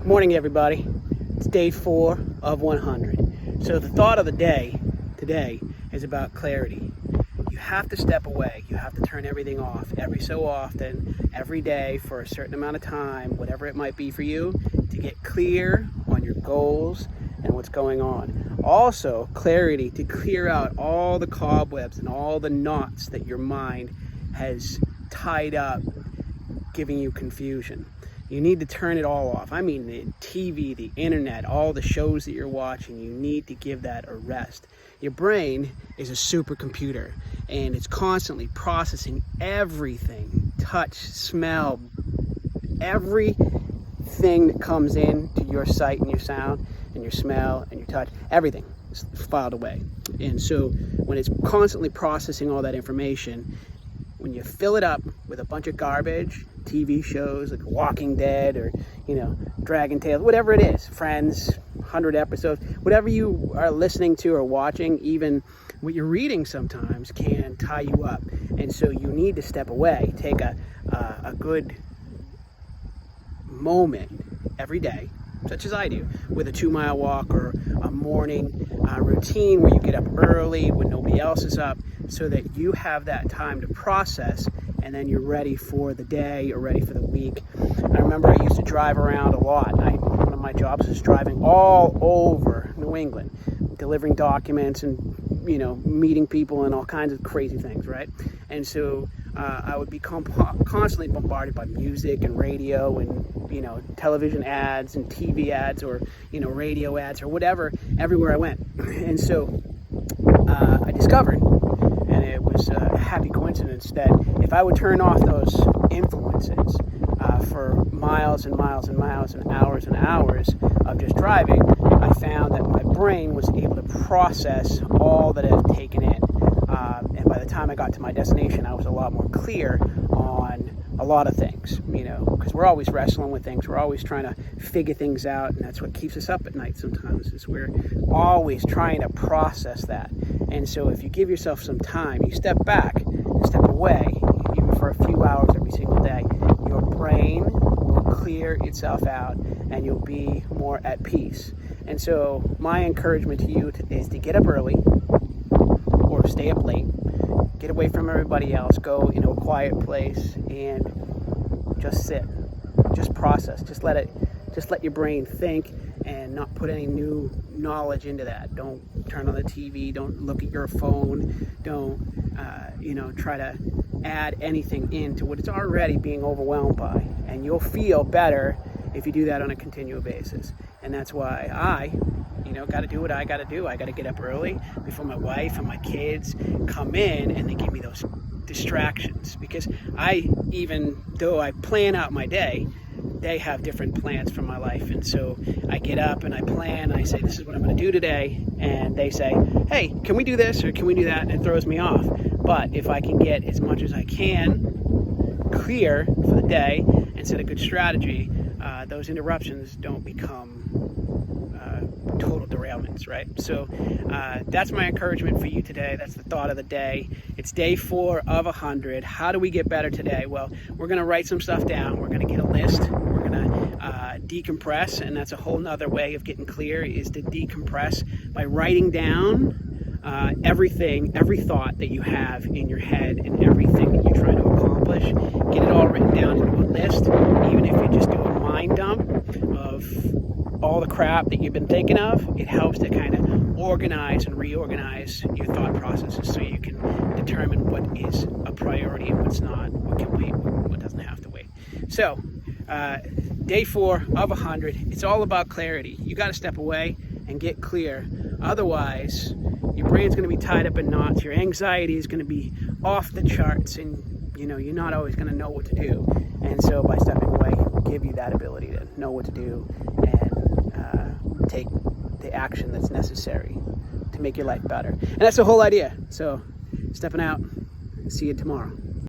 Morning, everybody. It's day 4 of 100. So the thought of the day today is about clarity. You have to step away. You have to turn everything off every so often, every day for a certain amount of time, whatever it might be for you, to get clear on your goals and what's going on. Also, clarity to clear out all the cobwebs and all the knots that your mind has tied up, giving you confusion. You need to turn it all off. I mean, the TV, the internet, all the shows that you're watching, you need to give that a rest. Your brain is a supercomputer, and it's constantly processing everything, touch, smell, everything that comes in to your sight and your sound and your smell and your touch, everything is filed away. And so when it's constantly processing all that information, when you fill it up with a bunch of garbage, TV shows like Walking Dead or, Dragon Tales, whatever it is, Friends, 100 episodes, whatever you are listening to or watching, even what you're reading sometimes can tie you up. And so you need to step away, take a good moment every day, such as I do, with a 2-mile walk or a morning routine where you get up early when nobody else is up, so that you have that time to process, and then you're ready for the day, you're ready for the week. I remember I used to drive around a lot. One of my jobs was driving all over New England, delivering documents and meeting people and all kinds of crazy things, right? And so I would be constantly bombarded by music and radio and television ads and TV ads or radio ads or whatever everywhere I went. And so I discovered, and it was a happy coincidence, that if I would turn off those influences for miles and miles and miles and hours of just driving, I found that my brain was able to process all that I've taken in. And by the time I got to my destination, I was a lot more clear on a lot of things, because we're always wrestling with things. We're always trying to figure things out, and that's what keeps us up at night sometimes, is we're always trying to process that. And so if you give yourself some time, you step back and step away, even for a few hours every single day, your brain will clear itself out and you'll be more at peace. And so my encouragement to you is to get up early or stay up late, get away from everybody else, go into a quiet place and just sit, just process, just let your brain think and not put any new knowledge into that. Don't turn on the TV, don't look at your phone, don't try to add anything into what it's already being overwhelmed by. And you'll feel better if you do that on a continual basis. And that's why I got to do what I got to do. I got to get up early before my wife and my kids come in and they give me those distractions, because even though I plan out my day, they have different plans for my life. And so I get up and I plan and I say, this is what I'm going to do today. And they say, hey, can we do this or can we do that? And it throws me off. But if I can get as much as I can clear for the day and set a good strategy, those interruptions don't become total derailments, right? So that's my encouragement for you today. That's the thought of the day. It's day 4 of 100. How do we get better today? Well, we're going to write some stuff down. We're going to get a list. We're going to decompress, and that's a whole nother way of getting clear, is to decompress by writing down everything, every thought that you have in your head and everything that you're trying to accomplish. Get it all written down into a list, even if you just do a mind dump of all the crap that you've been thinking of. It helps to kind of organize and reorganize your thought processes so you can determine what is a priority and what's not, what can wait, what doesn't have to wait. So, day 4 of 100, it's all about clarity. You got to step away and get clear. Otherwise, your brain's going to be tied up in knots. Your anxiety is going to be off the charts, and you're not always going to know what to do. And so by stepping away, will give you that ability to know what to do and take the action that's necessary to make your life better. And that's the whole idea. So stepping out, see you tomorrow.